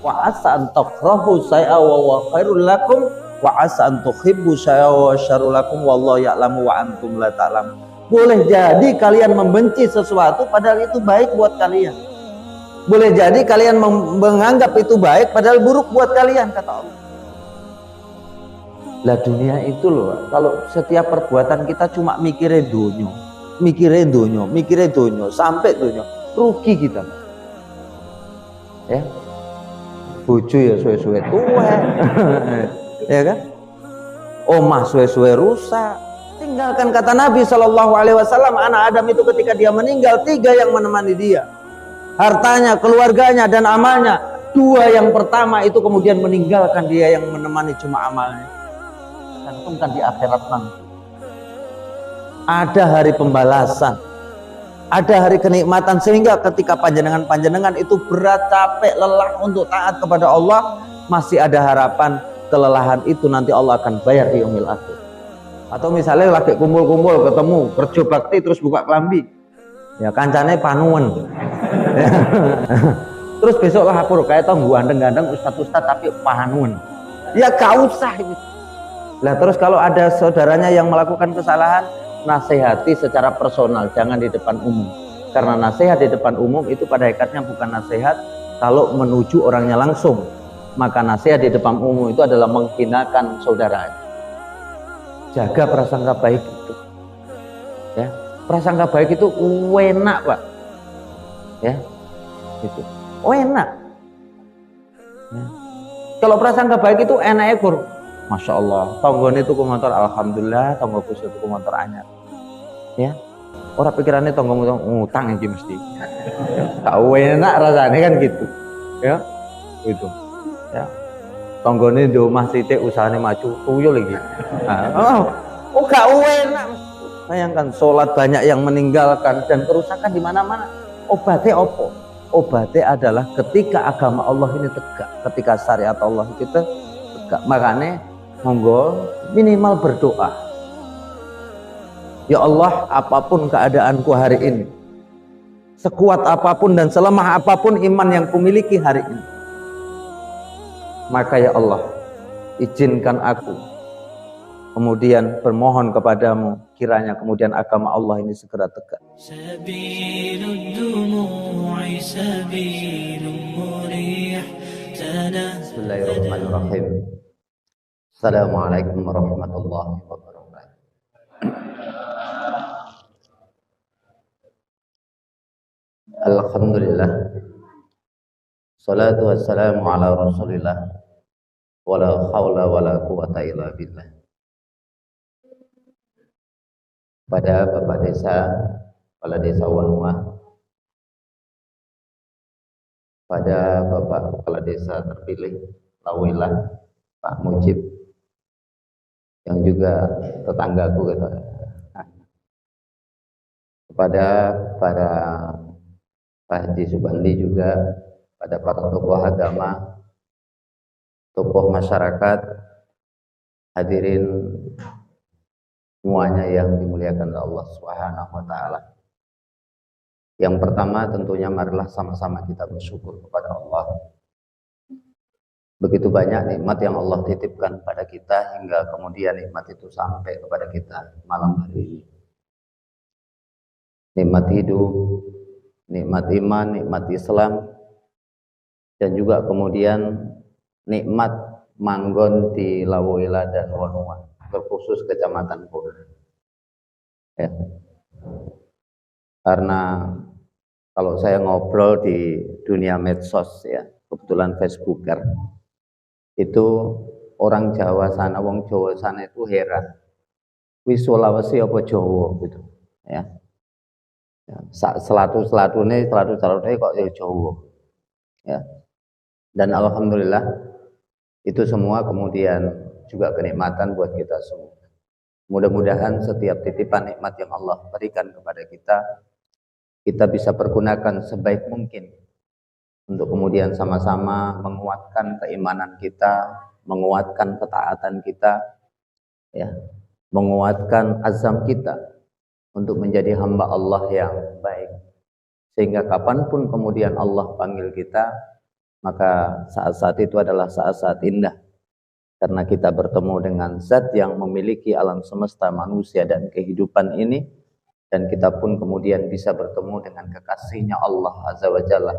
wa asa an takrahu syai'a wa huwa khairul lakum wa asa an tuhibbu syai'a wa syarrul lakum wallahu ya'lamu wa antum la ta'lamun. Boleh jadi kalian membenci sesuatu padahal itu baik buat kalian. Boleh jadi kalian menganggap itu baik padahal buruk buat kalian, kata Allah. Lah dunia itu loh, kalau setiap perbuatan kita cuma mikirin dunia, sampai dunia, rugi kita. Ya, bojo ya suwe-suwe tuwek, ya kan? Omah suwe-suwe rusak. Tinggalkan, kata Nabi SAW, anak Adam itu ketika dia meninggal 3 yang menemani dia, hartanya, keluarganya, dan amalnya. 2 yang pertama itu kemudian meninggalkan dia, yang menemani cuma amalnya. Tentukan di akhirat nanti ada hari pembalasan, ada hari kenikmatan, sehingga ketika panjenengan itu berat, capek, lelah untuk taat kepada Allah, masih ada harapan kelelahan itu nanti Allah akan bayar di yaumil akhir. Atau misalnya lagi kumpul-kumpul ketemu kerja bakti terus buka kelambi, ya kancane panuan. Terus besok lah aku kayak tau gandeng-gandeng ustad tapi panuan, ya gak usah itu. Nah terus kalau ada saudaranya yang melakukan kesalahan, nasihati secara personal, jangan di depan umum. Karena nasihat di depan umum itu pada hakikatnya bukan nasihat kalau menuju orangnya langsung. Maka nasihat di depan umum itu adalah menghinakan saudaranya. Jaga prasangka baik itu, ya. Prasangka baik itu enak, Pak, ya, itu enak, ya. Kalau prasangka baik itu enak ekor, masya Allah, tonggone itu motor, alhamdulillah, tonggo kusut itu motor anyar, ya. Orang pikirannya tonggo ngutang aja mesti, tak enak rasanya kan gitu, ya, itu, ya. Tonggone di rumah sitik usahanya maju tuyul lagi. Gak enak. Bayangkan sholat banyak yang meninggalkan dan kerusakan di mana-mana. Obatnya apa? Obatnya adalah ketika agama Allah ini tegak, ketika syariat Allah itu tegak. Makanya monggo minimal berdoa. Ya Allah, apapun keadaanku hari ini, sekuat apapun dan selemah apapun iman yang kumiliki hari ini, maka ya Allah, izinkan aku kemudian bermohon kepadamu, kiranya kemudian agama Allah ini segera tegak. Bismillahirrahmanirrahim. Assalamualaikum warahmatullahi wabarakatuh. Alhamdulillah, salatu wassalamu ala rasulillah, wala hawla wala quwata illa billah. Pada Bapak Desa, Kepala Desa Wonua, pada Bapak Kepala Desa terpilih Lawilah Pak Mujib, yang juga tetanggaku gitu. Kepada para Pak Haji Subandi juga, pada para tokoh agama, tokoh masyarakat, hadirin semuanya yang dimuliakan oleh Allah Subhanahu wa taala. Yang pertama tentunya marilah sama-sama kita bersyukur kepada Allah. Begitu banyak nikmat yang Allah titipkan pada kita hingga kemudian nikmat itu sampai kepada kita malam hari ini. Nikmat hidup, nikmat iman, nikmat Islam, dan juga kemudian nikmat manggon di Lawila dan Wonua, terkhusus Kecamatan Pura. Ya. Karena kalau saya ngobrol di dunia medsos, ya, kebetulan Facebooker, itu orang Jawa sana, wong Jawa sana itu heran, wis Sulawesi apa Jawa gitu, ya. Selatu-selatune kok ya Jawa, ya. Dan alhamdulillah itu semua kemudian juga kenikmatan buat kita semua. Mudah-mudahan setiap titipan nikmat yang Allah berikan kepada kita bisa pergunakan sebaik mungkin untuk kemudian sama-sama menguatkan keimanan kita, menguatkan ketaatan kita, ya, menguatkan azam kita untuk menjadi hamba Allah yang baik, sehingga kapanpun kemudian Allah panggil kita maka saat-saat itu adalah saat-saat indah, karena kita bertemu dengan zat yang memiliki alam semesta, manusia, dan kehidupan ini, dan kita pun kemudian bisa bertemu dengan kekasihnya Allah Azza wa Jalla.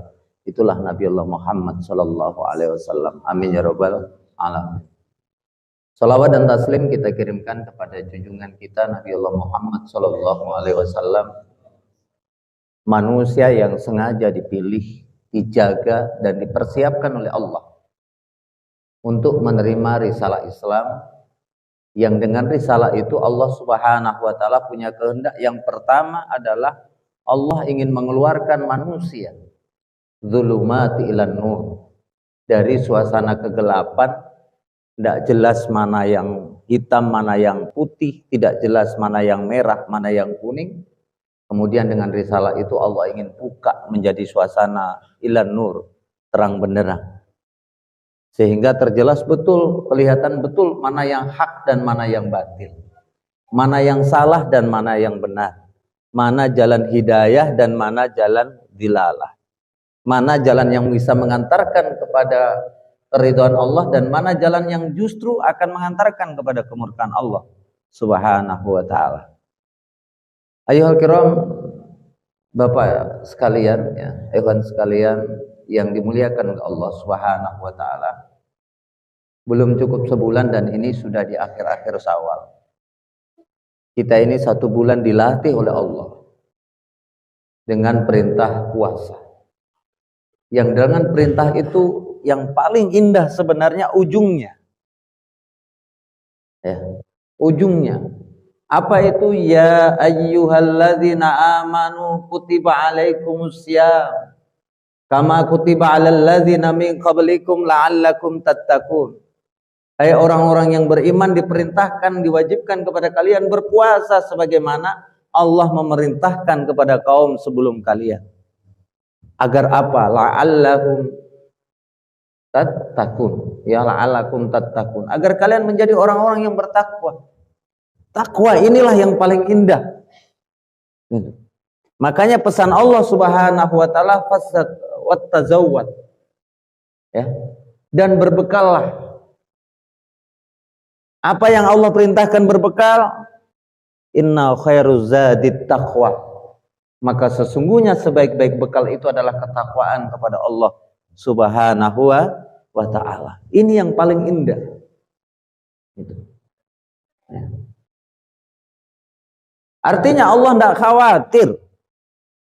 Itulah Nabiullah Muhammad sallallahu alaihi wasallam. Amin ya rabbal alamin. Salawat dan taslim kita kirimkan kepada junjungan kita Nabiullah Muhammad sallallahu alaihi wasallam, manusia yang sengaja dipilih, dijaga, dan dipersiapkan oleh Allah untuk menerima risalah Islam, yang dengan risalah itu Allah Subhanahu wa taala punya kehendak. Yang pertama adalah Allah ingin mengeluarkan manusia zulumati ilan nur, dari suasana kegelapan, tidak jelas mana yang hitam, mana yang putih, tidak jelas mana yang merah, mana yang kuning. Kemudian dengan risalah itu Allah ingin buka menjadi suasana ilan nur, terang benderang, sehingga terjelas betul, kelihatan betul mana yang hak dan mana yang batil, mana yang salah dan mana yang benar, mana jalan hidayah dan mana jalan dilalah, mana jalan yang bisa mengantarkan kepada keridhaan Allah dan mana jalan yang justru akan mengantarkan kepada kemurkaan Allah Subhanahu wa taala. Ayuhal kiram, Bapak sekalian, ya, ikhwan sekalian yang dimuliakan oleh Allah Subhanahu wa taala. Belum cukup sebulan dan ini sudah di akhir-akhir Syawal. Kita ini 1 bulan dilatih oleh Allah dengan perintah puasa. Yang dengan perintah itu yang paling indah sebenarnya ujungnya. Ya, ujungnya. Apa itu? Ya ayyuhalladzina amanu kutiba alaikumussyam kama kutiba alal ladzina min qablikum la'allakum tattaqun. Hai orang-orang yang beriman, diperintahkan, diwajibkan kepada kalian berpuasa sebagaimana Allah memerintahkan kepada kaum sebelum kalian. Agar apa? La'allakum tattaqun. Ya, la'allakum tattaqun. Agar kalian menjadi orang-orang yang bertakwa. Takwa inilah yang paling indah. Makanya pesan Allah Subhanahu wa taala fasad wattazawwad. Ya. Dan berbekallah. Apa yang Allah perintahkan berbekal? Inna khairuz zadit taqwa. Maka sesungguhnya sebaik-baik bekal itu adalah ketakwaan kepada Allah Subhanahu wa ta'ala. Ini yang paling indah. Ya. Artinya Allah tidak khawatir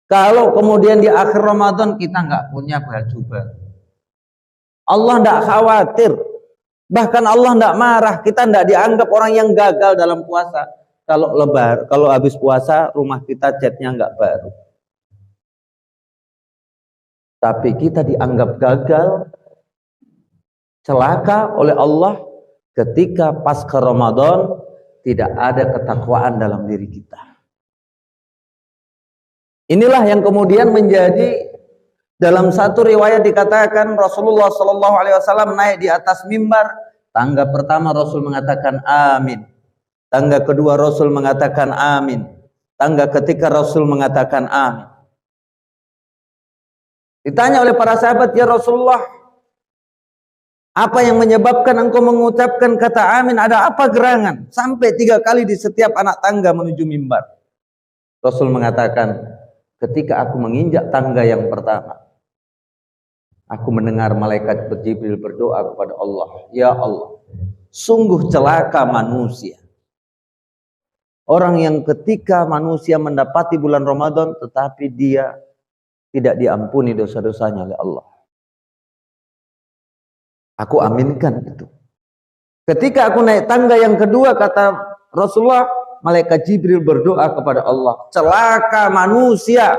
kalau kemudian di akhir Ramadan kita nggak punya baju baru. Allah tidak khawatir. Bahkan Allah tidak marah. Kita tidak dianggap orang yang gagal dalam puasa. Kalau habis puasa rumah kita catnya nggak baru, tapi kita dianggap gagal, celaka oleh Allah ketika pasca Ramadan tidak ada ketakwaan dalam diri kita. Inilah yang kemudian menjadi, dalam satu riwayat dikatakan Rasulullah Shallallahu Alaihi Wasallam naik di atas mimbar. Tangga pertama Rasul mengatakan amin. Tangga kedua Rasul mengatakan amin. Tangga ketiga Rasul mengatakan amin. Ditanya oleh para sahabat, ya Rasulullah, apa yang menyebabkan engkau mengucapkan kata amin? Ada apa gerangan? Sampai 3 kali di setiap anak tangga menuju mimbar. Rasul mengatakan, ketika aku menginjak tangga yang pertama, aku mendengar malaikat Jibril berdoa kepada Allah, ya Allah, sungguh celaka manusia. Orang yang ketika manusia mendapati bulan Ramadan tetapi dia tidak diampuni dosa-dosanya oleh Allah. Aku aminkan itu. Ketika aku naik tangga yang kedua, kata Rasulullah, malaikat Jibril berdoa kepada Allah, celaka manusia.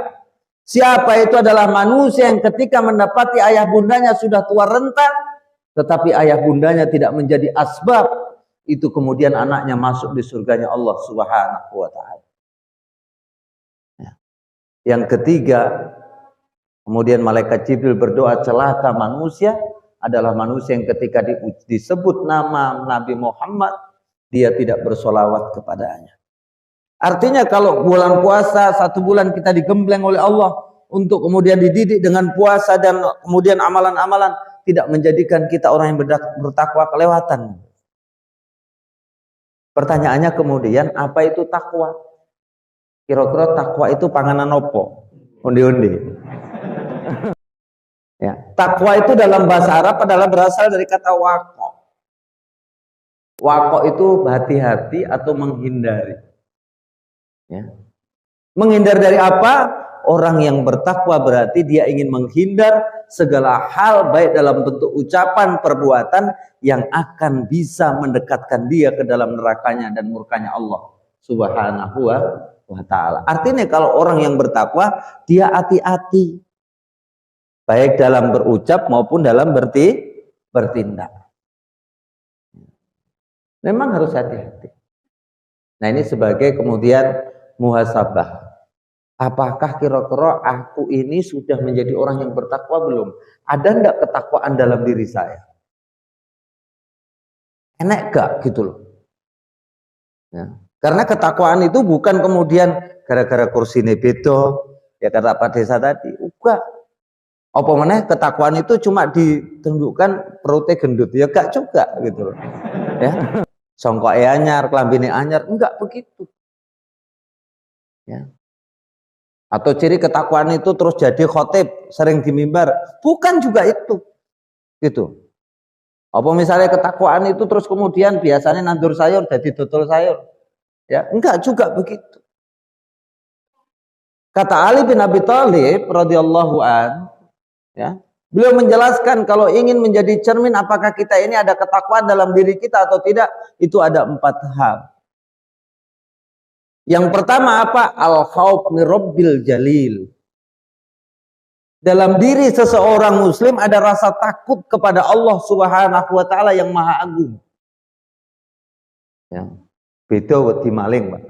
Siapa itu? Adalah manusia yang ketika mendapati ayah bundanya sudah tua renta, tetapi ayah bundanya tidak menjadi asbab itu kemudian anaknya masuk di surganya Allah Subhanahu wa ta'ala. Ya. Yang ketiga, kemudian malaikat Jibril berdoa, celaka manusia adalah manusia yang ketika disebut nama Nabi Muhammad, dia tidak bersolawat kepadanya. Artinya kalau bulan puasa 1 bulan kita digembleng oleh Allah untuk kemudian dididik dengan puasa dan kemudian amalan-amalan, tidak menjadikan kita orang yang bertakwa kelewatan. Pertanyaannya kemudian, apa itu takwa? Kira-kira takwa itu panganan opo? Undi-undi. Ya, takwa itu dalam bahasa Arab adalah berasal dari kata waqo. Waqo itu hati-hati atau menghindari. Ya. Menghindar dari apa? Orang yang bertakwa berarti dia ingin menghindar segala hal baik dalam bentuk ucapan, perbuatan yang akan bisa mendekatkan dia ke dalam nerakanya dan murkanya Allah Subhanahu wa ta'ala. Artinya kalau orang yang bertakwa, dia hati-hati baik dalam berucap maupun dalam bertindak. Memang harus hati-hati. Nah, ini sebagai kemudian muhasabah. Apakah kira-kira aku ini sudah menjadi orang yang bertakwa belum? Ada enggak ketakwaan dalam diri saya? Enak gak gitu loh. Ya. Karena ketakwaan itu bukan kemudian gara-gara kursi bedo, ya kata Pak Desa tadi. Enggak. Apa meneh ketakwaan itu cuma ditunjukkan perutnya gendut, ya gak juga gitu loh. Ya. Songkoke anyar, klambine anyar, enggak begitu. Ya. Atau ciri ketakwaan itu terus jadi khotib, sering di mimbar, bukan juga itu. Gitu. Apa misalnya ketakwaan itu terus kemudian biasanya nandur sayur jadi dodol sayur. Ya, enggak juga begitu. Kata Ali bin Abi Thalib radhiyallahu an, ya, beliau menjelaskan kalau ingin menjadi cermin apakah kita ini ada ketakwaan dalam diri kita atau tidak, itu ada 4 hal. Yang pertama apa? Al-khauf min Rabbil Jalil. Dalam diri seseorang muslim ada rasa takut kepada Allah Subhanahu wa ta'ala yang Maha Agung. Ya. Beda wedi maling, Pak.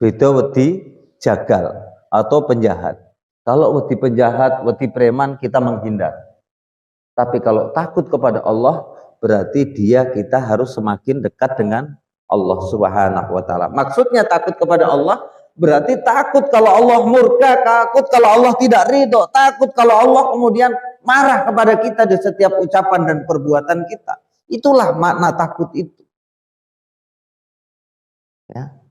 Beda wedi jagal atau penjahat. Kalau wedi penjahat, wedi preman, kita menghindar. Tapi kalau takut kepada Allah, berarti kita harus semakin dekat dengan Allah Subhanahu wa ta'ala. Maksudnya takut kepada Allah berarti takut kalau Allah murka, takut kalau Allah tidak ridho, takut kalau Allah kemudian marah kepada kita di setiap ucapan dan perbuatan kita. Itulah makna takut itu. Ya.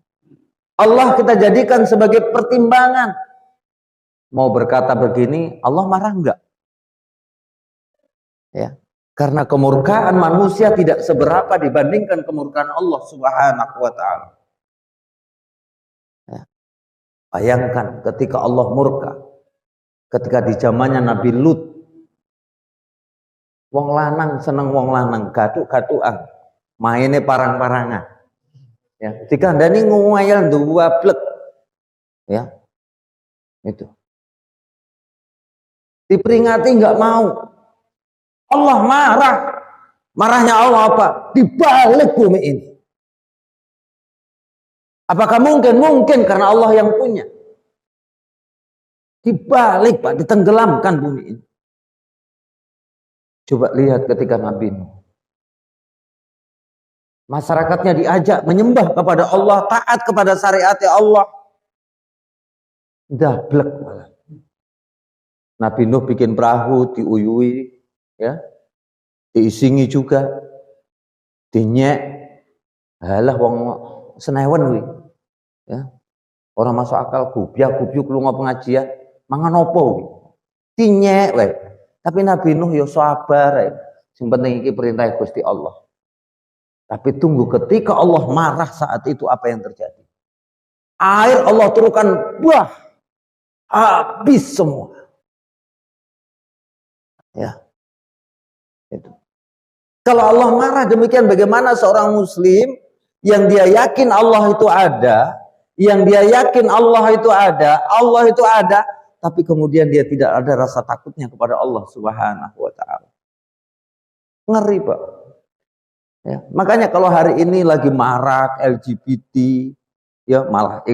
Allah kita jadikan sebagai pertimbangan. Mau berkata begini, Allah marah enggak? Ya. Karena kemurkaan manusia tidak seberapa dibandingkan kemurkaan Allah Subhanahu wa ta'ala. Ya. Bayangkan ketika Allah murka, ketika di zamannya Nabi Lut, wong lanang seneng wong lanang, gatuk-gatukan, mainnya parang-parangan. Ya, dikandani ngomel dua blek. Ya. Itu. Diperingati enggak mau. Allah marah. Marahnya Allah apa? Dibalik bumi ini. Apakah mungkin? Mungkin karena Allah yang punya. Dibalik, Pak, ditenggelamkan bumi ini. Coba lihat ketika Nabi Nuh. Masyarakatnya diajak menyembah kepada Allah, taat kepada syariat Allah. Dablek malah. Nabi Nuh bikin perahu, diuyui. Ya, diisingi juga, dinyek, halah wong senewen wi, ya, orang masuk akal gubyuk lu pengajian, mangan opo wi, dinyek, we. Tapi Nabi Nuh yo sabar, yang penting iki perintah Gusti Allah. Tapi tunggu ketika Allah marah saat itu apa yang terjadi? Air Allah turunkan, wah, habis semua, ya. Itu. Kalau Allah marah demikian, bagaimana seorang muslim yang dia yakin Allah itu ada, Allah itu ada, tapi kemudian dia tidak ada rasa takutnya kepada Allah Subhanahu wa ta'ala. Ngeri, Pak. Ya, makanya kalau hari ini lagi marak LGBT, ya malah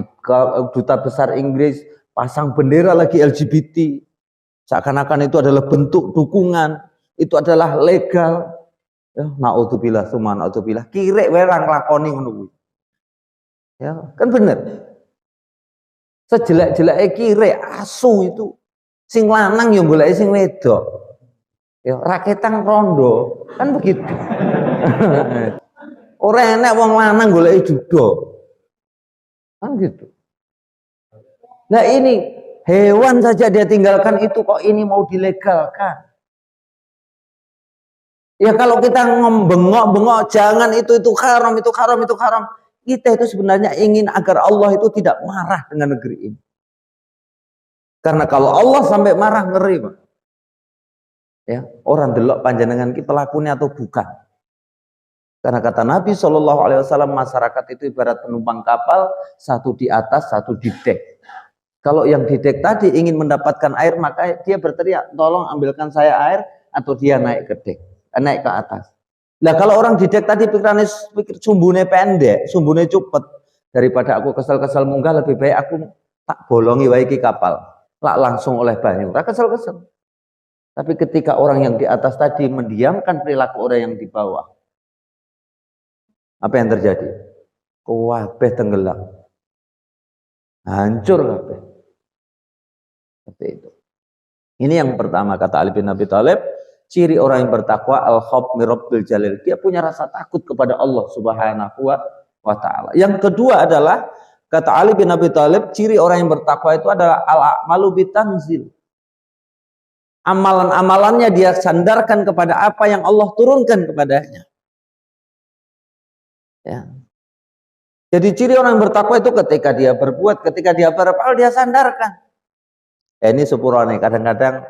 duta besar Inggris pasang bendera lagi LGBT, seakan-akan itu adalah bentuk dukungan. Itu adalah legal. Ya, naudzubillah tsumma naudzubillah. Kirek wae ra nglakoni ngono kuwi. Ya, kan bener. Sejelek-jeleke kire asu itu. Sing lanang yo goleki sing wedok. Ya raketang rondo, kan begitu. Ora enek wong lanang goleki judo. Kan gitu. Nah ini hewan saja dia tinggalkan itu, kok ini mau dilegalkan? Ya kalau kita bengok-bengok jangan itu haram, itu haram, itu haram. Kita itu sebenarnya ingin agar Allah itu tidak marah dengan negeri ini. Karena kalau Allah sampai marah, ngeri, Pak. Ya, orang delok panjenengan ki pelakunya atau bukan. Karena kata Nabi Shallallahu Alaihi Wasallam, masyarakat itu ibarat penumpang kapal, satu di atas, satu di dek. Kalau yang di dek tadi ingin mendapatkan air, maka dia berteriak, tolong ambilkan saya air, atau dia naik ke dek, naik ke atas. Nah kalau orang di dek tadi pikirannya sumbune pendek, sumbune cepet, daripada aku kesel-kesel munggah, lebih baik aku tak bolongi waiki kapal, lah langsung oleh banyu, kesel-kesel. Tapi ketika orang yang di atas tadi mendiamkan perilaku orang yang di bawah, apa yang terjadi? Kabeh tenggelam, hancur kabeh. Seperti itu. Ini yang pertama kata Ali bin Abi Thalib, ciri orang yang bertakwa al-khauf min rabbil jalil. Dia punya rasa takut kepada Allah Subhanahu wa taala. Yang kedua adalah kata Ali bin Abi Thalib, ciri orang yang bertakwa itu adalah al-a'malu bitanzil. Amalan-amalannya dia sandarkan kepada apa yang Allah turunkan kepadanya. Ya. Jadi ciri orang yang bertakwa itu ketika dia berbuat, ketika dia beramal, dia sandarkan. Ini sepurane kadang-kadang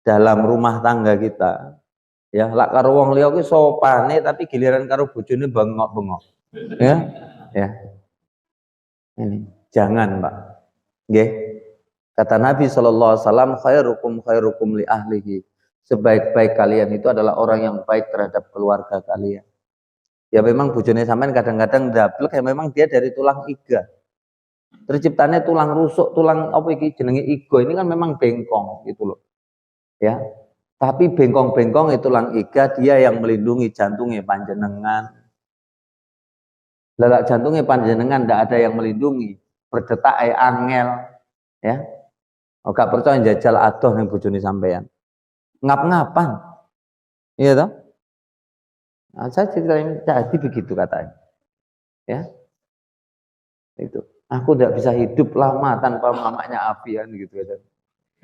dalam rumah tangga kita, ya lak karo wong liya ki sopane tapi giliran karo bojone bengok-bengok. Ya. Ya. Ini jangan, Pak. Nggih. Kata Nabi SAW, khairukum li ahlihi. Sebaik-baik kalian itu adalah orang yang baik terhadap keluarga kalian. Ya memang bojone sampean kadang-kadang ndablek, ya memang dia dari tulang iga. Terciptanya tulang rusuk, tulang apa iki jenenge iga. Ini kan memang bengkong gitu loh. Ya. Tapi bengkong-bengkong itu tulang iga, dia yang melindungi jantungnya panjenengan. Lelak jantungnya panjenengan ndak ada yang melindungi. Berdetak angel, ya. Oh, gak percaya jajal adoh ning bojone sampean. Ngap-ngapan. Iya toh? Nah, saya ceritain jadi begitu katanya. Ya. Itu. Aku tidak bisa hidup lama tanpa mamanya Afian gitu ya.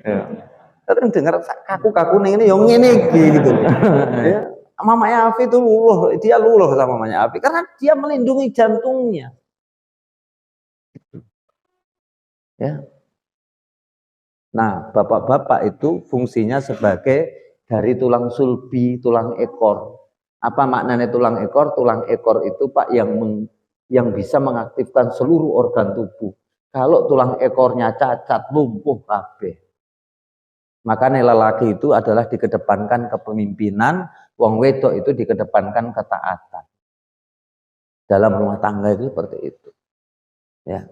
Ya. Terus dengar kaku-kaku ini yang ini gitu. Ya. Mamanya Afi itu dia luluh sama mamanya Afi karena dia melindungi jantungnya. Ya. Nah, bapak-bapak itu fungsinya sebagai dari tulang sulbi, tulang ekor. Apa maknanya tulang ekor? Tulang ekor itu, Pak, yang bisa mengaktifkan seluruh organ tubuh. Kalau tulang ekornya cacat, lumpuh kabeh. Makanya lelaki itu adalah dikedepankan kepemimpinan, wong wedok itu dikedepankan ketaatan. Dalam rumah tangga itu seperti itu. Ya.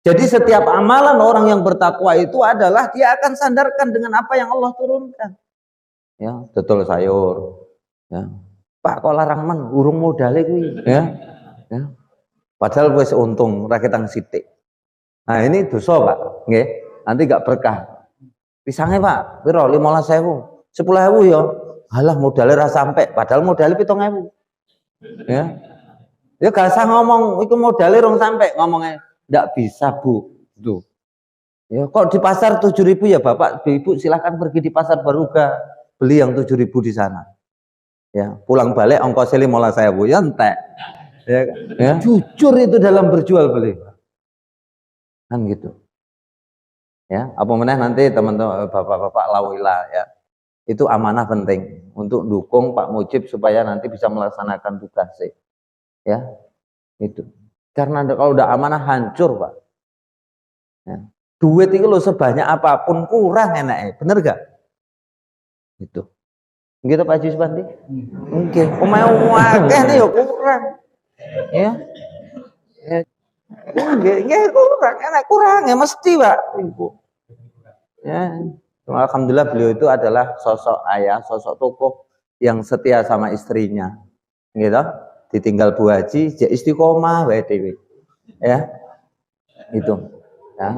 Jadi setiap amalan orang yang bertakwa itu adalah dia akan sandarkan dengan apa yang Allah turunkan. Ya, betul sayur. Ya. Pak kok larang men urung modale kuwi, ya. Ya. Padahal wis untung raketang sithik. Nah, ini dosa, Pak. Nggih. Nanti gak berkah. Pisangnya, Pak, piro 15.000, 10.000 ya. Halah modale ra sampe, padahal modale 7.000. Ya. Ya gak usah ngomong iku modale rong sampe, ngomongnya ndak bisa, Bu. Tuh. Ya, kok di pasar 7.000 ya Bapak, Ibu silahkan pergi di pasar Baruga beli yang 7.000 di sana. Ya, pulang balik ongkosnya 15.000 ya entek. Ya, jujur itu dalam berjual beli. Kan gitu. Ya, apa meneh nanti teman-teman Bapak-bapak lawila ya. Itu amanah penting untuk dukung Pak Mujib supaya nanti bisa melaksanakan tugasnya. Ya. Itu. Karena kalau udah amanah hancur, Pak. Ya. Duit itu lo sebanyak apapun kurang enaknya, bener gak? Itu. Gitu Pak Haji Supandi? Mungkin. Pemain wakeh nih ya kurang. Ya. Ya kurang, enak kurang ya mesti, Pak. Ibu. Ya. Alhamdulillah beliau itu adalah sosok ayah, sosok tokoh yang setia sama istrinya. Gitu. Ditinggal Bu Haji, istiqomah wae dhewe. Ya. Itu. Ya.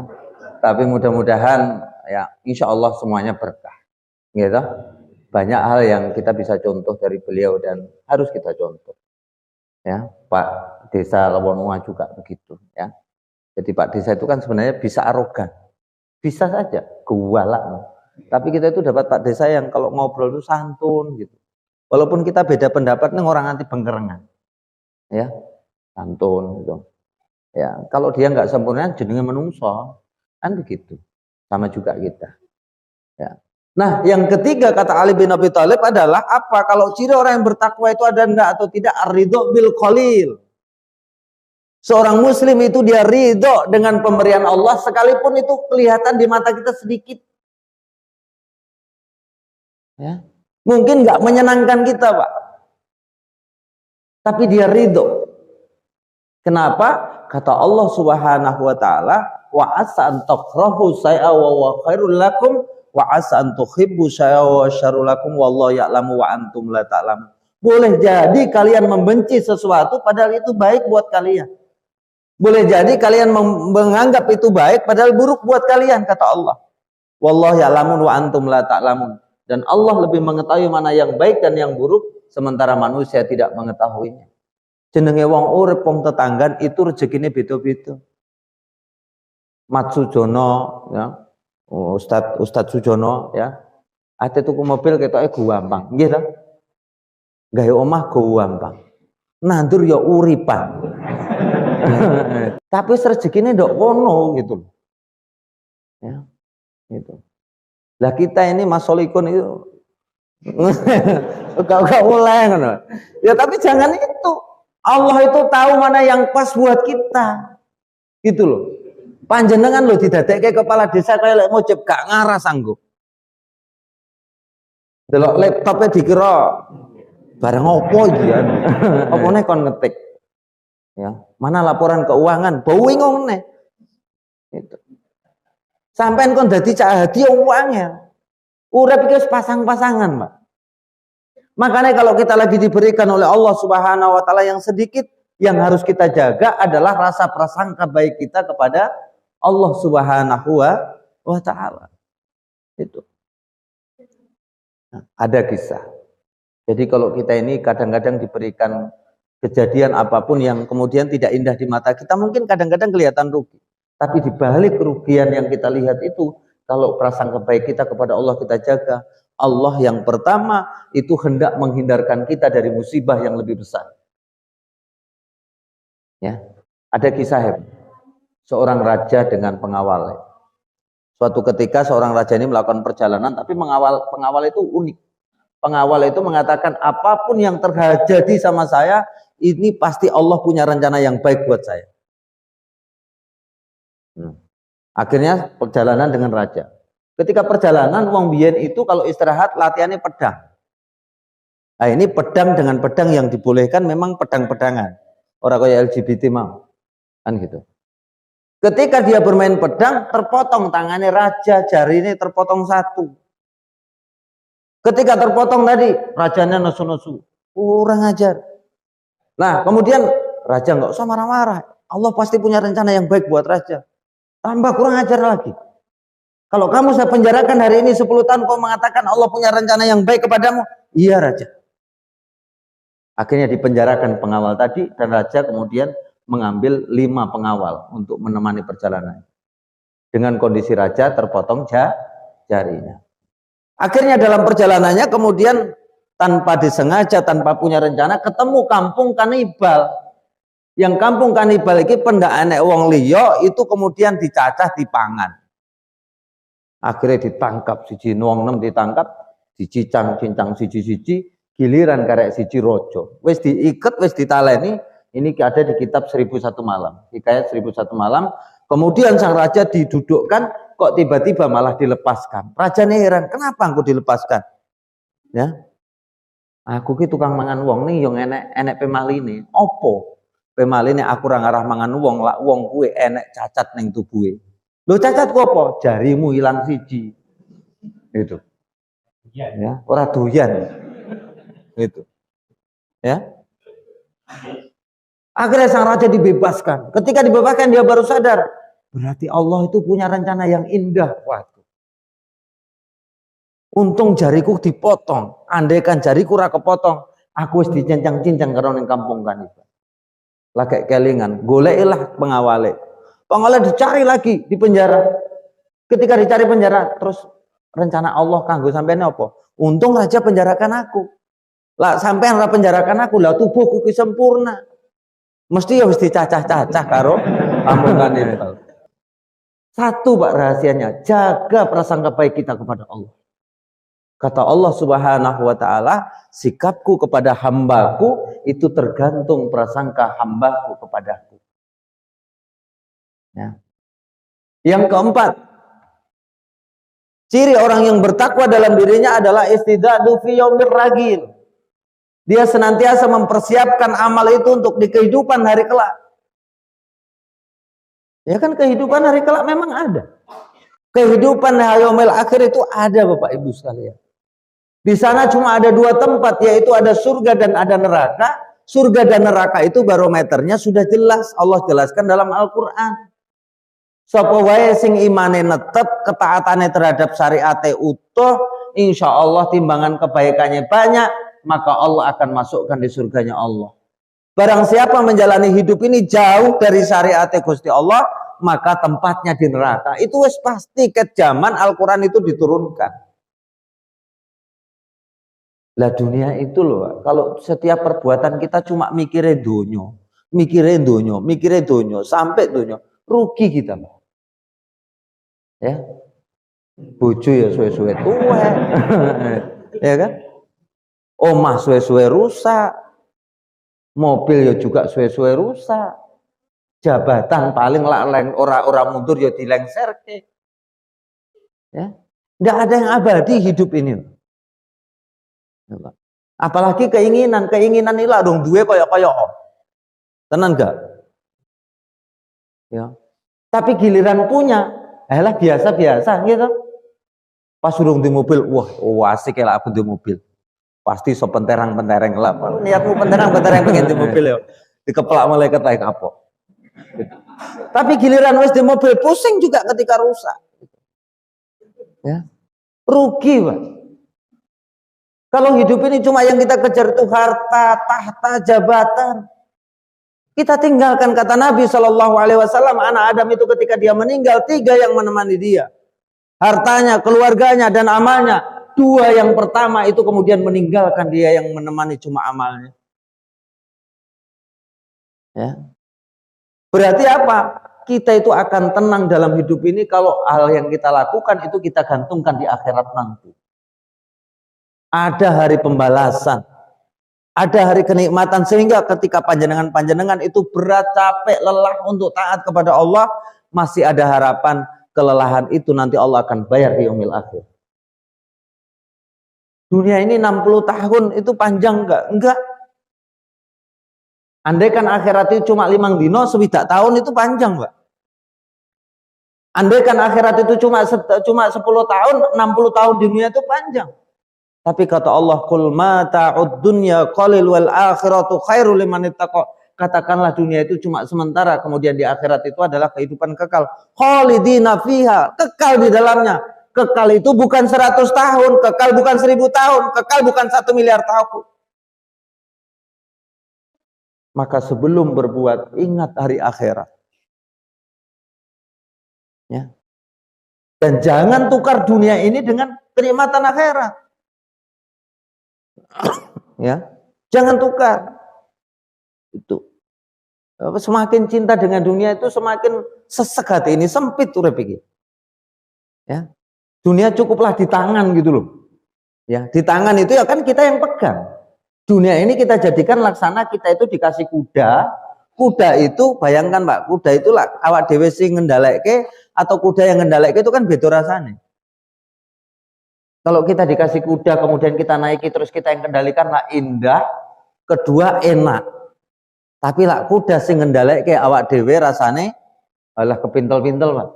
Tapi mudah-mudahan ya insya Allah semuanya berkah. Gitu. Banyak hal yang kita bisa contoh dari beliau dan harus kita contoh. Ya, Pak Desa Lewonua juga begitu. Ya. Jadi Pak Desa itu kan sebenarnya bisa arogan, bisa saja gewalak. Tapi kita itu dapat Pak Desa yang kalau ngobrol itu santun gitu. Walaupun kita beda pendapat nih orang anti bengkerengan, ya santun gitu. Ya kalau dia nggak sempurna jenenge menungso kan begitu. Sama juga kita. Ya. Nah yang ketiga kata Ali bin Abi Thalib adalah apa? Kalau ciri orang yang bertakwa itu ada enggak atau tidak? Ar-ridho bil qalil. Seorang muslim itu dia ridho dengan pemberian Allah sekalipun itu kelihatan di mata kita sedikit. Ya. Mungkin nggak menyenangkan kita, Pak. Tapi dia ridho. Kenapa? Kata Allah Subhanahu wa taala, wa asa an takrahu syai'a wa khairul lakum wa asa an tuhibbu syai'a wa syarrul lakum wallahu ya'lamu wa antum la ta'lamun. Boleh jadi kalian membenci sesuatu padahal itu baik buat kalian. Boleh jadi kalian menganggap itu baik padahal buruk buat kalian kata Allah. Wallahu ya'lamun wa antum la ta'lamun. Dan Allah lebih mengetahui mana yang baik dan yang buruk sementara manusia tidak mengetahuinya. Jenenge wong urip wong tetanggan itu rezekine beda-beda. Mat Sujono ya. Ustadz Sujono ya. Ate tuku mobil ketoke gampang. Nggih ta? Gawe omah gampang. Nandur ya uripan. Tapi rezekine ndok kono gitu. Ya. Gitu. Lah kita ini Mas Solikun itu gak mulai ngono. Ya tapi jangan itu. Allah itu tahu mana yang pas buat kita. Gitu loh. Panjenengan lo didadekke kepala desa kaya lek ngojeb gak ngarah sanggup. Delok laptopnya dikira barang opo iki ya. Opone kon ngetik. Ya, mana laporan keuangan? Bau ingong neh. Gitu. Sampai kon dadi cak hadi uangnya. Urip iki pasang-pasangan, Pak. Makanya kalau kita lagi diberikan oleh Allah Subhanahu wa taala yang sedikit, yang harus kita jaga adalah rasa prasangka baik kita kepada Allah Subhanahu wa taala. Itu. Nah, ada kisah. Jadi kalau kita ini kadang-kadang diberikan kejadian apapun yang kemudian tidak indah di mata kita, mungkin kadang-kadang kelihatan rugi. Tapi di balik kerugian yang kita lihat itu, kalau prasangka baik kita kepada Allah kita jaga, Allah yang pertama itu hendak menghindarkan kita dari musibah yang lebih besar. Ya, ada kisah seorang raja dengan pengawal. Suatu ketika seorang raja ini melakukan perjalanan, tapi pengawal itu unik. Pengawal itu mengatakan apapun yang terjadi sama saya, ini pasti Allah punya rencana yang baik buat saya. Akhirnya perjalanan dengan raja. Ketika perjalanan, wong biyen itu kalau istirahat latihannya pedang. Nah ini pedang dengan pedang yang dibolehkan memang pedang-pedangan. Orang kayak LGBT mau. Kan gitu. Ketika dia bermain pedang, terpotong tangannya raja, jari ini terpotong satu. Ketika terpotong tadi, rajanya nesu-nesu. Kurang ajar. Nah kemudian raja nggak usah marah-marah. Allah pasti punya rencana yang baik buat raja. Tambah kurang ajar lagi. Kalau kamu saya penjarakan hari ini 10 tahun, kau mengatakan Allah punya rencana yang baik kepadamu. Iya raja. Akhirnya dipenjarakan pengawal tadi dan raja kemudian mengambil 5 pengawal untuk menemani perjalanan. Dengan kondisi raja terpotong jarinya. Akhirnya dalam perjalanannya kemudian tanpa disengaja, tanpa punya rencana ketemu kampung kanibal. Yang kampung kanibal ini pendakane wong liya itu kemudian dicacah dipangan. Akhirnya ditangkap siji wong 6 ditangkap, dicincang-cincang siji-siji, giliran karek siji rojo. Wis diiket, wis ditaleni, ini ada di kitab 1001 malam. Hikayat 1001 malam. Kemudian sang raja didudukkan, kok tiba-tiba malah dilepaskan. Raja nih heran, kenapa aku dilepaskan? Ya. Aku ki tukang mangan wong nih yang enek pemaline. Opo? Pemaline aku ora ngarah mangan wong, lak wong kuwe enek cacat ning tubuhe. Lho cacat ku apa? Jarimu hilang siji. Itu. Ya, ora doyan. Itu. Ya. Akhirnya sang raja dibebaskan. Ketika dibebaskan dia baru sadar, Berarti Allah itu punya rencana yang indah. Waduh. Untung jariku dipotong. Andaikan jariku ora kepotong, aku wis dicincang-cincang karo ning kampung kan itu. Lagi kelingan, goleklah pengawale. Pengawale dicari lagi di penjara. Ketika dicari penjara, terus rencana Allah kanggo sampeyan apa? Untung raja penjarakan aku. Lah sampean ora penjarakan aku, lah tubuhku ki sempurna. Mesti ya wis dicacah-cacah karo kampung kan itu. Satu Pak rahasianya, jaga prasangka baik kita kepada Allah. Kata Allah Subhanahu wa taala, sikapku kepada hambaku itu tergantung prasangka hambaku kepadaku. Ya. Yang keempat, ciri orang yang bertakwa dalam dirinya adalah istidadu fi yaumir ragil. Dia senantiasa mempersiapkan amal itu untuk di kehidupan hari kelak. Ya kan kehidupan hari kelak memang ada. Kehidupan yaumil akhir itu ada Bapak Ibu sekalian. Di sana cuma ada dua tempat, yaitu ada surga dan ada neraka. Surga dan neraka itu barometernya sudah jelas. Allah jelaskan dalam Al-Quran. Sapa wae sing imane netep, ketaatane terhadap syariate utuh, insya Allah timbangan kebaikannya banyak, maka Allah akan masukkan di surganya Allah. Barang siapa menjalani hidup ini jauh dari syariate Gusti Allah, maka tempatnya di neraka. Itu wis pasti ke zaman Al-Quran itu diturunkan. Lah dunia itu loh, kalau setiap perbuatan kita cuma mikirin dunyo, sampai dunyo, rugi kita. Ya, bojo ya suwe-suwe tuwe, ya kan? Omah suwe-suwe rusak, mobil ya juga suwe-suwe rusak, jabatan paling leng ora mundur ya dilengserke. Ya, nggak ada yang abadi hidup ini. Apalagi keinginan ilah dong duwe kaya tenan gak? Ya. Tapi giliran punya, lah biasa gitu. Pas urung di mobil, wah asik lah aku di mobil. Pasti so penterang-pentereng lah. Niatmu penterang-pentereng pengen di mobil ya. Dikeplak malaikat kayak kapok. Tapi giliran wis di mobil pusing juga ketika rusak. Ya. Rugi, Pak. Kalau hidup ini cuma yang kita kejar itu harta, tahta, jabatan. Kita tinggalkan kata Nabi Shallallahu Alaihi Wasallam, anak Adam itu ketika dia meninggal 3 yang menemani dia, hartanya, keluarganya, dan amalnya. 2 yang pertama itu kemudian meninggalkan dia, yang menemani cuma amalnya. Ya. Berarti apa? Kita itu akan tenang dalam hidup ini kalau hal yang kita lakukan itu kita gantungkan di akhirat nanti. Ada hari pembalasan, ada hari kenikmatan, sehingga ketika panjenengan itu berat, capek, lelah untuk taat kepada Allah, masih ada harapan kelelahan itu nanti Allah akan bayar di yaumil akhir. Dunia ini 60 tahun itu panjang enggak? Enggak. Andaikan akhirat itu cuma 5 dino, 7 tahun itu panjang, Mbak. Andaikan akhirat itu cuma 10 tahun, 60 tahun dunia itu panjang. Tapi kata Allah, "Qul mata'ud dunya qalil wal akhiratu khairul liman ittaqa." Katakanlah dunia itu cuma sementara, kemudian di akhirat itu adalah kehidupan kekal. Khalidina fiha, kekal di dalamnya. Kekal itu bukan 100 tahun, kekal bukan 1000 tahun, kekal bukan 1 miliar tahun. Maka sebelum berbuat, ingat hari akhirat. Ya. Dan jangan tukar dunia ini dengan kenikmatan akhirat. Ya, jangan tukar. Itu semakin cinta dengan dunia itu semakin sesek hati ini, sempit tuh repiki. Ya, dunia cukuplah di tangan gitu loh. Ya, di tangan itu ya kan kita yang pegang. Dunia ini kita jadikan laksana kita itu dikasih kuda. Kuda itu bayangkan Pak, kuda itu awak dhewe sing ngendhaleke atau kuda yang ngendhaleke itu kan beda rasanya. Kalau kita dikasih kuda, kemudian kita naiki, terus kita yang kendalikan, lah indah, kedua enak. Tapi lah kuda sing ngendhaleke awak dhewe rasane alah kepintel-pintel, Pak.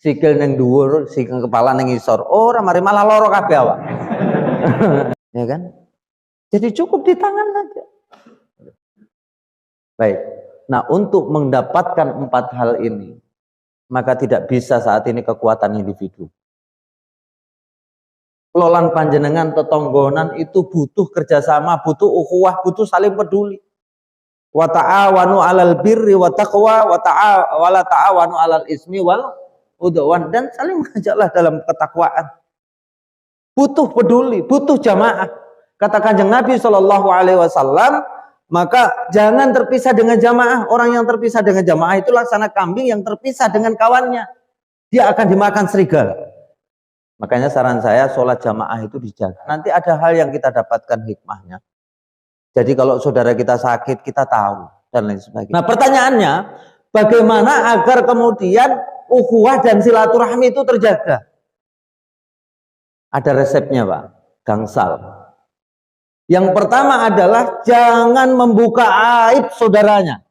Sikil ning dhuwur, sikil kepala ning ngisor. Ora mari malah loro kabeh awak. Ya kan? Jadi cukup di tangan saja. Baik. Nah, untuk mendapatkan 4 hal ini, maka tidak bisa saat ini kekuatan individu. Kelolaan panjenengan tetonggonan itu butuh kerjasama, butuh ukhuwah, butuh saling peduli. Wa ta'awanu 'alal birri wa taqwa wa ta'awanu 'alal ismi wal udwan, dan saling mengajaklah dalam ketakwaan. Butuh peduli, butuh jamaah. Kata Kanjeng Nabi Shallallahu Alaihi Wasallam, maka jangan terpisah dengan jamaah. Orang yang terpisah dengan jamaah itu laksana kambing yang terpisah dengan kawannya. Dia akan dimakan serigala. Makanya saran saya, sholat jamaah itu dijaga. Nanti ada hal yang kita dapatkan hikmahnya. Jadi kalau saudara kita sakit, kita tahu, dan lain sebagainya. Nah pertanyaannya, bagaimana agar kemudian ukhuwah dan silaturahmi itu terjaga? Ada resepnya Pak, gangsal. Yang pertama adalah jangan membuka aib saudaranya.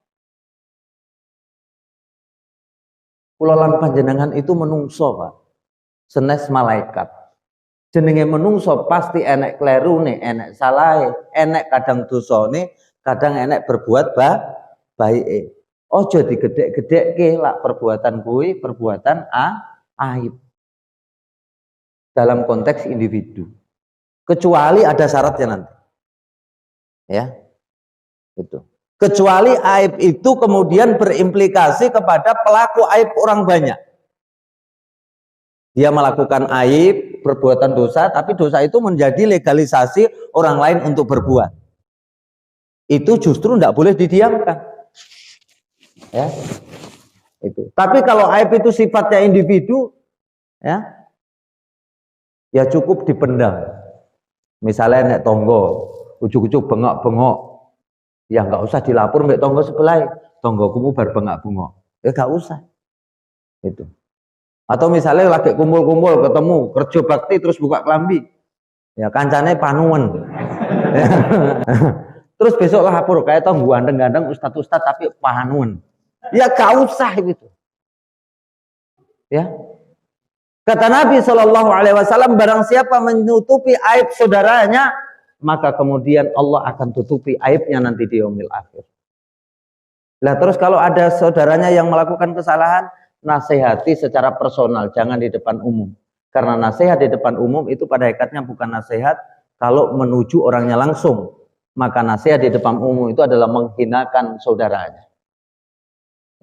Kulolan panjenengan itu menungso Pak, senes malaikat. Jenenge menungso pasti enek klerune, enek salahe, enek kadang dosane, kadang enek berbuat baik. Ojo digedhek-gedhekke lak perbuatan kuwi perbuatan aib. Dalam konteks individu. Kecuali ada syaratnya nanti. Ya. Itu. Kecuali aib itu kemudian berimplikasi kepada pelaku aib orang banyak. Dia melakukan aib, perbuatan dosa, tapi dosa itu menjadi legalisasi orang lain untuk berbuat. Itu justru tidak boleh didiamkan. Ya, itu. Tapi kalau aib itu sifatnya individu, ya cukup dipendam. Misalnya nek tonggo, ujuk-ujuk bengok-bengok, ya nggak usah dilapor mbek tonggo sebelah, tonggokumu bar bengak-bengok, ya nggak usah. Itu. Atau misalnya lagi kumpul-kumpul ketemu kerja bakti terus buka kelambi, ya kancane panuan. Terus besok lapor kayak tau gandeng-gandeng ustad-ustad tapi panuan, ya gak usah gitu. Ya, kata Nabi Shallallahu Alaihi Wasallam, barang siapa menutupi aib saudaranya, maka kemudian Allah akan tutupi aibnya nanti di yaumil akhir. Nah terus kalau ada saudaranya yang melakukan kesalahan, nasihati secara personal, jangan di depan umum. Karena nasihat di depan umum itu pada hakikatnya bukan nasihat kalau menuju orangnya langsung. Maka nasihat di depan umum itu adalah menghinakan saudaranya.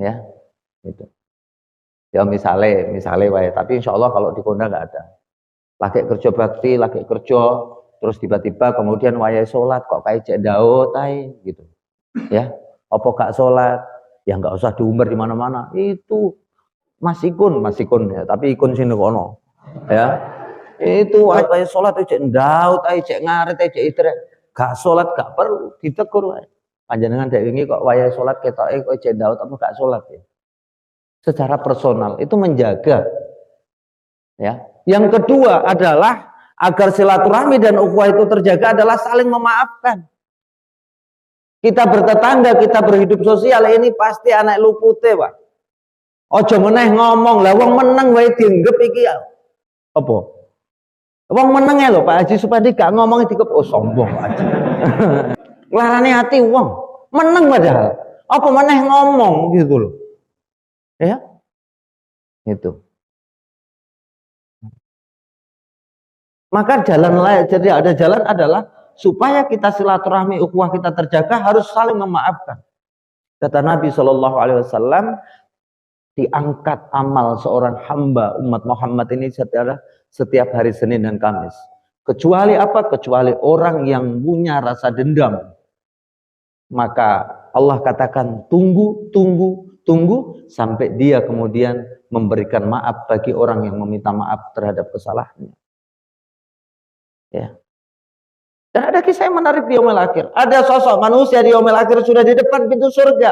Ya, itu. Ya misalnya, tapi insya Allah kalau di Konda nggak ada. Lagi kerja bakti, lagi kerja, terus tiba-tiba kemudian wayai sholat kok kayak cek daud, gitu. Ya, apa gak sholat? Ya nggak usah diumbar di mana-mana. Itu Mas ikun ya, tapi ikun sini kono, ya. Itu ayat sholat cek daud, cek ngaret, cek itre, gak sholat gak perlu ditegur. Panjenengan dek ini kok wayai sholat ketoke kok cek daud apa gak sholat ya? Secara personal itu menjaga. Ya. Yang kedua adalah agar silaturahmi dan ukhuwah itu terjaga adalah saling memaafkan. Kita bertetangga, kita berhidup sosial ini pasti anak lupute, Pak. Ojo meneh ngomong lah wong meneng wae dianggep iki apa? Wong meneng lho Pak Haji Supandi gak ngomong dikep sombong Pak Haji. Larane hati wong meneng padahal. Apa meneh ngomong gitu loh. Ya. Itu. Maka jalan lain, jadi ada jalan adalah supaya kita silaturahmi ukhuwah kita terjaga harus saling memaafkan. Kata Nabi Shallallahu Alaihi Wasallam, diangkat amal seorang hamba umat Muhammad ini setiap hari Senin dan Kamis. Kecuali apa? Kecuali orang yang punya rasa dendam. Maka Allah katakan tunggu sampai dia kemudian memberikan maaf bagi orang yang meminta maaf terhadap kesalahannya. Ya. Dan ada kisah yang menarik di yaumil akhir. Ada sosok manusia di yaumil akhir sudah di depan pintu surga.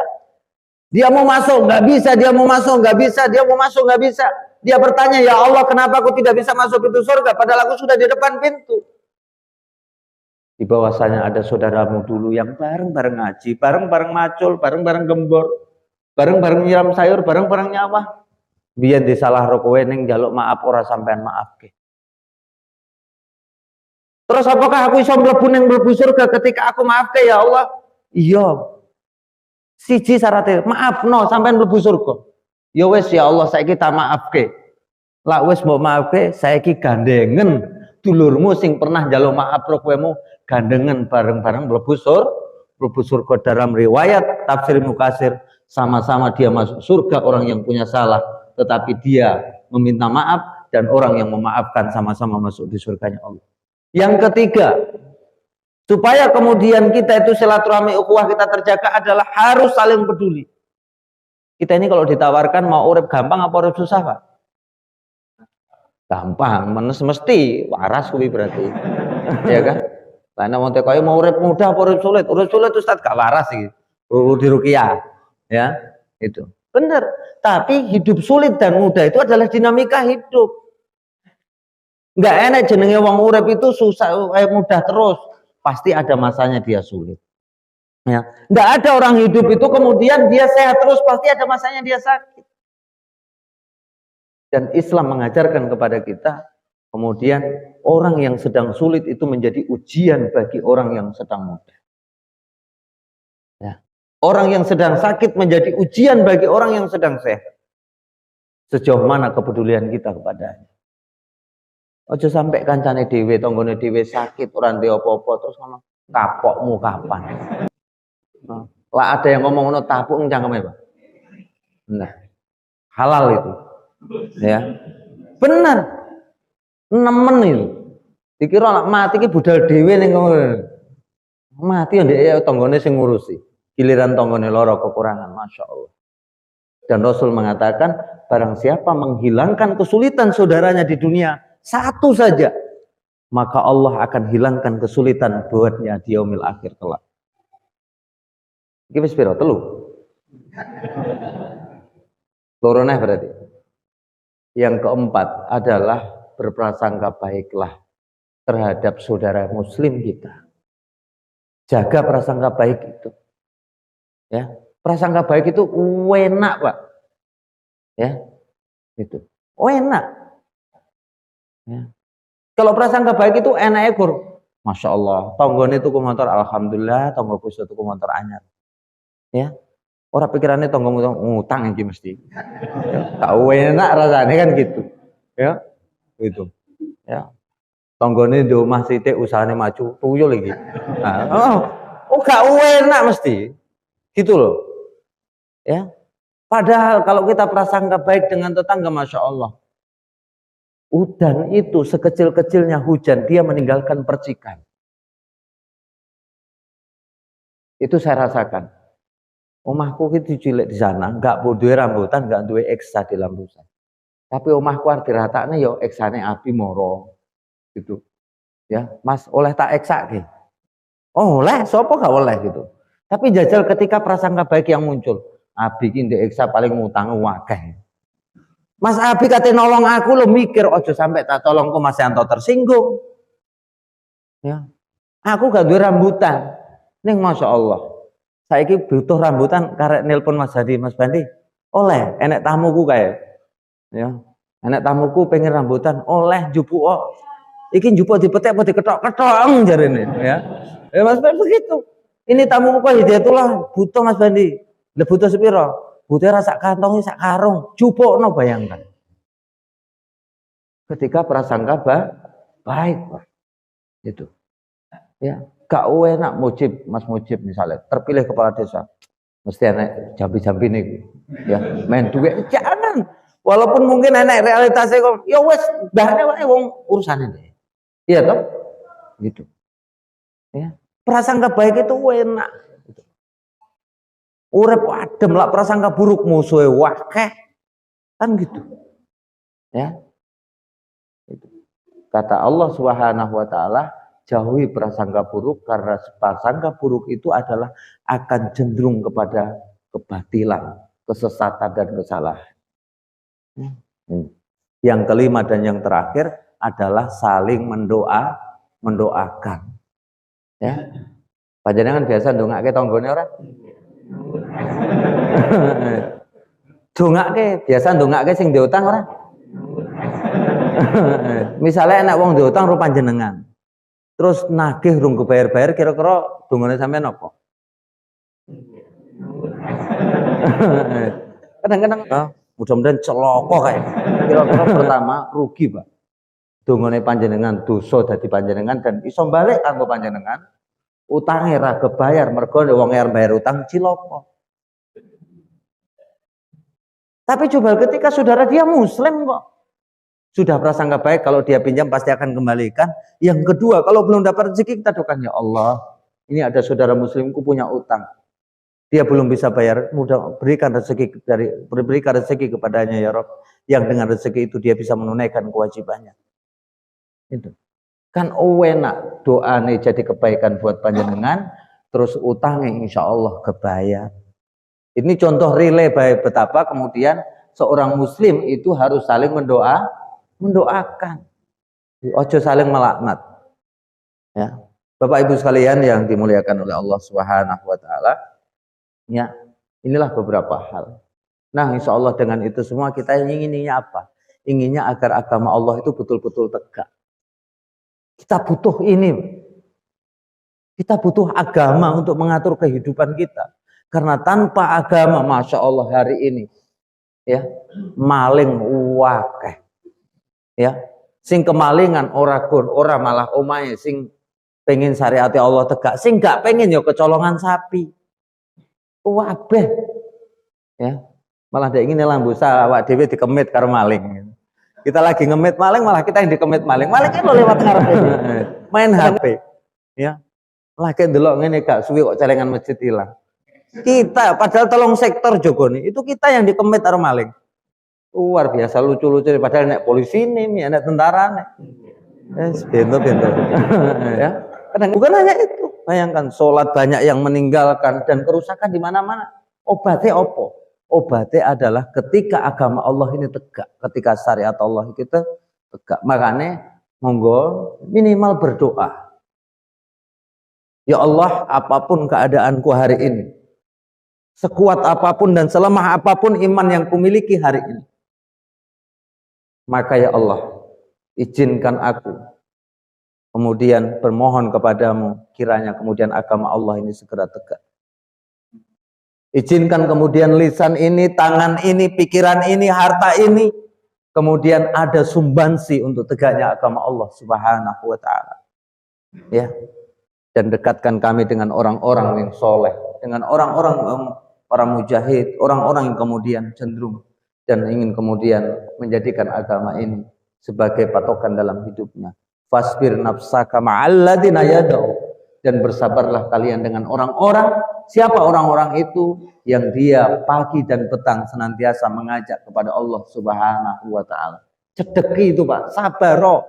Dia mau masuk, nggak bisa. Dia mau masuk, nggak bisa. Dia mau masuk, nggak bisa. Dia bertanya, ya Allah, kenapa aku tidak bisa masuk pintu surga? Padahal aku sudah di depan pintu. Di bawahnya ada saudaramu dulu yang bareng-bareng ngaji, bareng-bareng macul, bareng-bareng gembor, bareng-bareng nyiram sayur, bareng-bareng nyawah. Biar disalah rokowe ning jaluk maaf ora sampean maaf ke. Terus apakah aku iso mlebu ning mlebu surga ketika aku maaf ke ya Allah? Iya. Siji syaratnya, maaf no sampean mlebu surga. Ya wis ya Allah saiki tak maafke. Lah wis mbok maafke, saiki gandengen dulurmu sing pernah njaluk maaf karo kowe gandengen bareng-bareng mlebu surga. Dalam riwayat tafsir Mukasir, sama-sama dia masuk surga orang yang punya salah, tetapi dia meminta maaf, dan orang yang memaafkan sama-sama masuk di surganya Allah. Yang ketiga, supaya kemudian kita itu silaturahmi ukhuwah kita terjaga adalah harus saling peduli. Kita ini kalau ditawarkan mau urip gampang apa urip susah, Pak? Gampang, mesti waras kuwi berarti. Ya kan? Karena mau tekoy mau urip mudah apa urip sulit? Urip sulit Ustaz gak waras iki. Di ruqyah. Ya, itu. Benar. Tapi hidup sulit dan mudah itu adalah dinamika hidup. Enggak enak jenenge wong urip itu susah mudah terus. Pasti ada masanya dia sulit. Ya. Enggak ada orang hidup itu kemudian dia sehat terus, pasti ada masanya dia sakit. Dan Islam mengajarkan kepada kita, kemudian orang yang sedang sulit itu menjadi ujian bagi orang yang sedang mudah. Ya. Orang yang sedang sakit menjadi ujian bagi orang yang sedang sehat. Sejauh mana kepedulian kita kepadanya. Ojo sampai kancane dhewe, tanggane dhewe sakit, ora ndek apa-apa terus ngono, kapokmu kapan? Lah ada yang ngomong ngono tapuk cangkeme, Pak. Nah. Halal itu. Ya. Benar. Nemen itu. Dikira nak mati ki budal dhewe ning mati ndek tanggane sing ngurusi. Giliran tanggane lara kekurangan, Masya Allah. Dan Rasul mengatakan, barang siapa menghilangkan kesulitan saudaranya di dunia satu saja, maka Allah akan hilangkan kesulitan buatnya di yaumil akhir kelak. Iki wis piro? 3. Loro neh berarti. Yang keempat adalah berprasangka baiklah terhadap saudara muslim kita. Jaga prasangka baik itu. Ya, prasangka baik itu enak, Pak. Ya. Itu. Enak. Ya. Kalau prasangka baik itu enaknya Masya Allah, tonggone tuku motor, alhamdulillah, tonggoku tuku motor anyar. Ya, orang pikirannya tonggomu ngutang iki mesti. Tak enak rasanya kan gitu. Ya, itu. Ya, tonggone di omah sithik usahane maju, tuyul lagi. Nah, gak enak mesti, gitu loh. Ya, padahal kalau kita prasangka baik dengan tetangga, Masya Allah. Udan itu sekecil-kecilnya hujan, dia meninggalkan percikan. Itu saya rasakan. Omahku itu cilik di sana, nggak duwe rambutan, nggak duwe eksa di lambusan. Tapi omahku arti ratane yo eksane api moro, gitu. Ya, Mas, oleh tak eksa ki? Oh, oleh, sopo gak oleh gitu. Tapi jajal ketika prasangka baik yang muncul, abi ki ndek eksa paling ngutang wakeh. Mas Abi kate nolong aku lo mikir ojo sampai tak tolongku Mas Yanto tersinggung. Ya. Aku gak duwe rambutan. Ning Masya Allah. Saiki butuh rambutan karek nelpon Mas Hadi, Mas Bandi. Oleh enek tamuku kae. Ya. Enek tamuku pengen rambutan, oleh jupuk. Iki jupuk dipetek apa diketok-ketok jarene, ya. Ya Mas Bandi begitu. Ini tamuku kok hidayatullah butuh Mas Bandi. Lah butuh sepiro? Butuh rasa kantongnya sak karung, cupokno bayangkan. Ketika prasangka baik, Pak. Itu. Ya, gak enak Mujib, Mas Mujib misalnya terpilih kepala desa. Mesti enak jambi-jambi nih. Ya, main duit jangan. Walaupun mungkin enak realitasnya kok ya wes bahane wae wong urusane deh. Iya toh? Gitu. Ya. Prasangka baik itu enak. Urip adem lah prasangka buruk musuhe wakeh kan gitu. Ya. Itu. Kata Allah Subhanahu wa taala, jauhi prasangka buruk karena prasangka buruk itu adalah akan cenderung kepada kebatilan, kesesatan dan kesalahan. Yang kelima dan yang terakhir adalah saling mendoakan. Ya. Panjenengan biasa ndongake tanggane ora? Dongake biasa ndongake sing diutang ora? Misalnya enak wong diutang ro panjenengan. Terus nagih rung kebayar-bayar kira-kira dongane sampean apa? Kadang-kadang mudah-mudahan celoko kayak. Kira-kira pertama rugi, Pak. Dongane panjenengan dosa dadi panjenengan dan iso balik kanggo panjenengan. Utange ra kebayar mergo wong arep bayar utang cilaka. Tapi coba ketika saudara dia muslim kok. Sudah prasangka baik kalau dia pinjam pasti akan kembalikan. Yang kedua, kalau belum dapat rezeki kita doakan, ya Allah, ini ada saudara muslimku punya utang. Dia belum bisa bayar, mudah berikan rezeki kepadanya ya Rob. Yang dengan rezeki itu dia bisa menunaikan kewajibannya. Itu. Kan enak doane jadi kebaikan buat panjenengan, terus utangnya insya Allah kebayar. Ini contoh relay baik betapa kemudian seorang muslim itu harus saling mendoakan. Ojo saling melaknat. Ya. Bapak Ibu sekalian yang dimuliakan oleh Allah Subhanahu wa taala. Ya, inilah beberapa hal. Nah, insya Allah dengan itu semua kita inginnya apa? Inginnya agar agama Allah itu betul-betul tegak. Kita butuh ini. Kita butuh agama untuk mengatur kehidupan kita. Karena tanpa agama, Masya Allah hari ini, ya, maling wakeh. Ya, sing kemalingan ora gur, ora malah omahe sing pengen syariat Allah tegak, sing gak pengen ya kecolongan sapi. Wabeh. Ya. Malah dia ingin lambusa awak dhewe dikemit karo maling. Kita lagi ngemit maling malah kita yang dikemit maling. Maling kan lewat ngarep main HP. Ya. Lagi ndelok ngene gak suwi kok celengan masjid hilang. Kita padahal tolong sektor Jogoni, itu kita yang dikemit karo maling. Luar biasa lucu-lucu padahal nek polisi ini, nek tentara nek. Bento-bento. Ya. Kadang bukan hanya itu. Bayangkan sholat banyak yang meninggalkan dan kerusakan di mana-mana. Obatnya apa? Obatnya adalah ketika agama Allah ini tegak, ketika syariat Allah kita tegak. Makanya monggo minimal berdoa. Ya Allah, apapun keadaanku hari ini, sekuat apapun dan selemah apapun iman yang kumiliki hari ini, maka ya Allah, izinkan aku kemudian bermohon kepadamu, kiranya kemudian agama Allah ini segera tegak. Izinkan kemudian lisan ini, tangan ini, pikiran ini, harta ini, kemudian ada sumbansi untuk tegaknya agama Allah Subhanahu wa ta'ala. Ya. Dan dekatkan kami dengan orang-orang yang soleh, dengan orang-orang para mujahid, orang-orang yang kemudian cenderung dan ingin kemudian menjadikan agama ini sebagai patokan dalam hidupnya. Fasbir nafsaka ma'alladina yad'u, dan bersabarlah kalian dengan orang-orang. Siapa orang-orang itu? Yang dia pagi dan petang senantiasa mengajak kepada Allah Subhanahu wa ta'ala. Cedeki itu Pak, sabaro.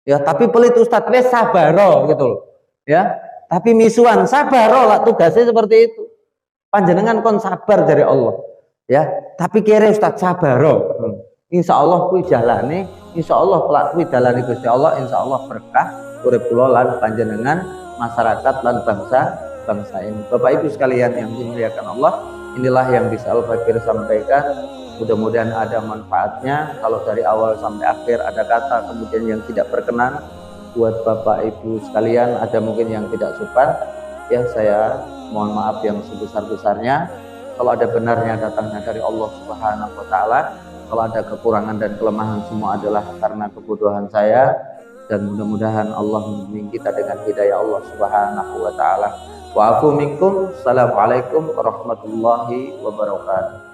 Ya, tapi pelit Ustadz, wes sabaro gitu loh. Ya, tapi misuan sabaro lah, tugasnya seperti itu. Panjenengan kon sabar dari Allah. Ya, tapi kira Ustadz sabaro. Insya Allah kuwi jalane, insya Allah kelak kuwi dalane Gusti Allah, insya Allah berkah urip kula lan panjenengan, masyarakat lan bangsa ini. Bapak Ibu sekalian yang dimuliakan Allah, inilah yang bisa Al-Fakir sampaikan. Mudah-mudahan ada manfaatnya. Kalau dari awal sampai akhir ada kata kemudian yang tidak berkenan buat Bapak Ibu sekalian, ada mungkin yang tidak sopan, ya saya mohon maaf yang sebesar-besarnya. Kalau ada benarnya datangnya dari Allah Subhanahu wa ta'ala. Kalau ada kekurangan dan kelemahan semua adalah karena kebodohan saya, dan mudah-mudahan Allah membimbing kita dengan hidayah Allah Subhanahu wa ta'ala. Wa afu minkum. Assalamualaikum warahmatullahi wabarakatuh.